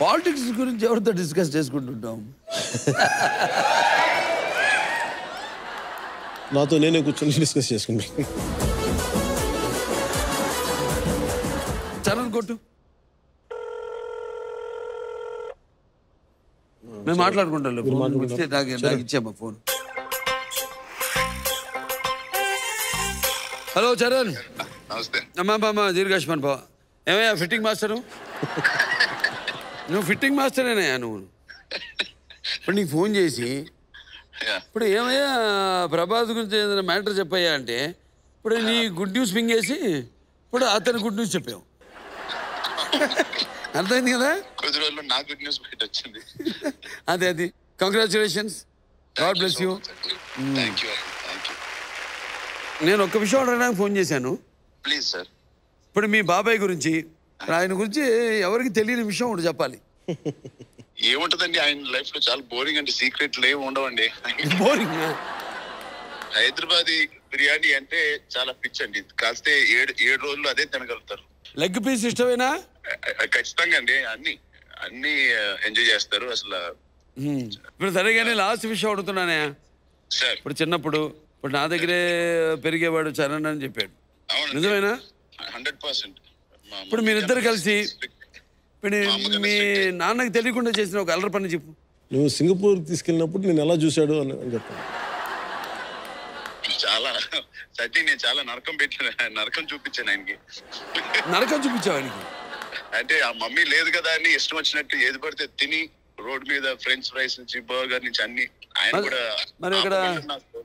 Politics గురించి ఎవరితో discuss చేసుకుంటుంటాం? నాతో నేనే కూర్చొని డిస్కస్ చేసుకుంటాను. చరణ్ కొట్టు, మేము మాట్లాడుకుంటాం. నాకు ఇచ్చామా ఫోన్. హలో చరణ్. అమ్మా దీర్ఘాష్మన్ బావ. ఏమయ్యా ఫిట్టింగ్ మాస్టరు? నువ్వు ఫిట్టింగ్ మాస్టరేనయ్యా నువ్వు. ఇప్పుడు నీకు ఫోన్ చేసి ఇప్పుడు ఏమయ్యా ప్రభాస్ గురించి ఏదైనా మ్యాటర్ చెప్పయ్యా అంటే ఇప్పుడు నీ గుడ్ న్యూస్ పింగేసి ఇప్పుడు అతని గుడ్ న్యూస్ చెప్పావు. అర్థమైంది కదా? కొద్ది రోజుల్లో నా గుడ్ న్యూస్ బయట వచ్చింది. అది కంగ్రాచులేషన్స్, గాడ్ బ్లెస్ యూ. నేను ఒక్క విషయం అడగడానికి ఫోన్ చేశాను. Please sir. ఇప్పుడు మీ బాబాయ్ గురించి, ఆయన గురించి ఎవరికి తెలియని విషయం ఒకటి చెప్పాలి. ఏముంటదండి ఆయన లైఫ్ లో, చాలా బోరింగ్ అంటే సీక్రెట్లు ఏమి ఉండవండి. బోరింగ్. హైదరాబాదీ బిర్యానీ అంటే చాలా పిచ్ అండి. కాస్తే 7 రోజులు అదే తినగలుగుతారు. లెగ్ పీస్ ఇష్టమేనా? ఖచ్చితంగా అండి. అన్ని ఎంజాయ్ చేస్తారు అసలు. ఇప్పుడు సరేగానే లాస్ట్ విషయం అడుగుతున్నానే సార్. ఇప్పుడు చిన్నప్పుడు ఇప్పుడు నా దగ్గరే పెరిగేవాడు చరణ్ అని చెప్పాడు, నిజమేనా? 100%. ఇప్పుడు మీరిద్దరు కలిసి ఇప్పుడు మీ నాన్నకి తెలియకుండా చేసిన ఒక అల్లరి పని చెప్పు. నువ్వు సింగపూర్ తీసుకెళ్ళినప్పుడు నేను ఎలా చూశాడు అని చెప్పాను. చాలా సత్యం, నేను చాలా నరకం చూపించాను ఆయనకి. నరకం చూపించావు ఆయనకి? అంటే ఆ మమ్మీ లేదు కదా అని ఇష్టం వచ్చినట్టు ఏది పడితే తిని, రోడ్ మీద ఫ్రెంచ్ ఫ్రైస్ నుంచి బర్గర్ నుంచి అన్ని ఆయన కూడా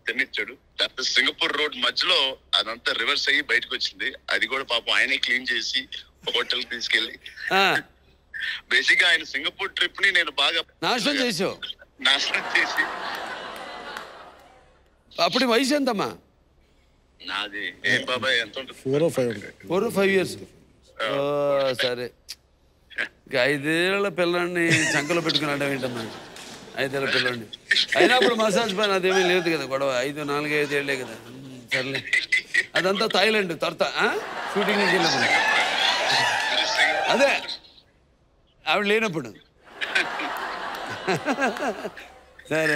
తినిచ్చాడు. సింగపూర్ రోడ్ మధ్యలో అదంతా రివర్స్ అయ్యి బయటకు వచ్చింది. అది కూడా పాపం ఆయనే క్లీన్ చేసి హోటల్ తీసుకెళ్లి, బేసిక్ గా ఆయన సింగపూర్ ట్రిప్ ని నేను బాగా నాశనం చేసి అప్పుడు వయసు ఎంతమ్మా? నాది ఏం బాబాయ్ ఎంత ఉంటుంది? 4 or 5 years. సరే, 5 ఏళ్ల పిల్లాన్ని చంకలో పెట్టుకున్నాడు ఏంటమ్మా? 5 ఏళ్ల పిల్లాన్ని అయినా అప్పుడు మసాజ్ పని అదేమీ లేదు కదా, గొడవ 4-5 ఏళ్లే కదా. సర్లే, అదంతా థాయిలాండ్ తర్వాత షూటింగ్ నుంచి వెళ్ళినప్పుడు. అదే ఆవిడ లేనప్పుడు. సరే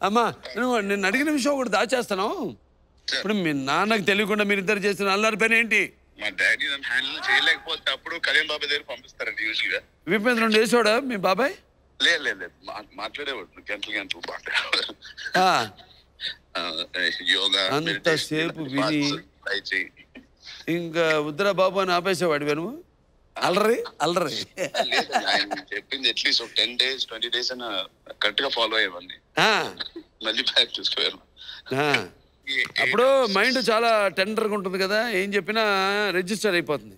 అమ్మా నువ్వు నేను అడిగిన విషయం ఒకటి దాచేస్తాను. ఇప్పుడు మీ నాన్నకు తెలియకుండా మీరిద్దరు చేస్తున్న అల్లరి పని ఏంటి? మా డాడీ నన్ను హ్యాండిల్ చేయలేకపోతే అప్పుడు కళ్యాణ్ బాబాయ్ దగ్గర పంపిస్తారండి యూజువల్ గా. విపేంద్ర వేసాడా మీ బాబాయ్? లేదు మాట్లాడేవాడు గంటలు మాట్లాడేవాడు. యోగా అంతసేపు విని ఇంకా ఉద్దరా బాబు అని ఆపేసేవాడు నువ్వు? అల్లరి చెప్పింది అట్లీస్ట్ 10 days 20 days అని కరెక్ట్ గా ఫాలో అయ్యేవాడిని. మళ్ళీ బ్యాక్ చూసుకోవాలి. అప్పుడు మైండ్ చాలా టెండర్గా ఉంటుంది కదా, ఏం చెప్పినా రిజిస్టర్ అయిపోతుంది.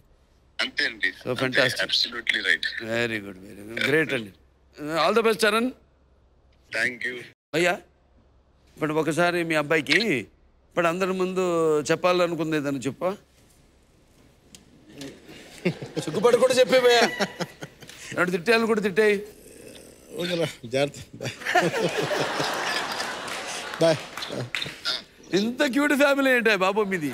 అంతే అండి. So fantastic, absolutely right. Very good great అండి. All the best Charan. Thank you అయ్యా. ఇప్పుడు ఒకసారి మీ అబ్బాయికి ఇప్పుడు అందరి ముందు చెప్పాలనుకుంది ఏదన్నా చెప్పా? సిగ్గుపడి కూడా చెప్పేవయ్యా. రెండు తిట్టాలను కూడా తిట్టాయి. ఇంత క్యూట్ ఫ్యామిలీ ఏంటి బాబు మీది?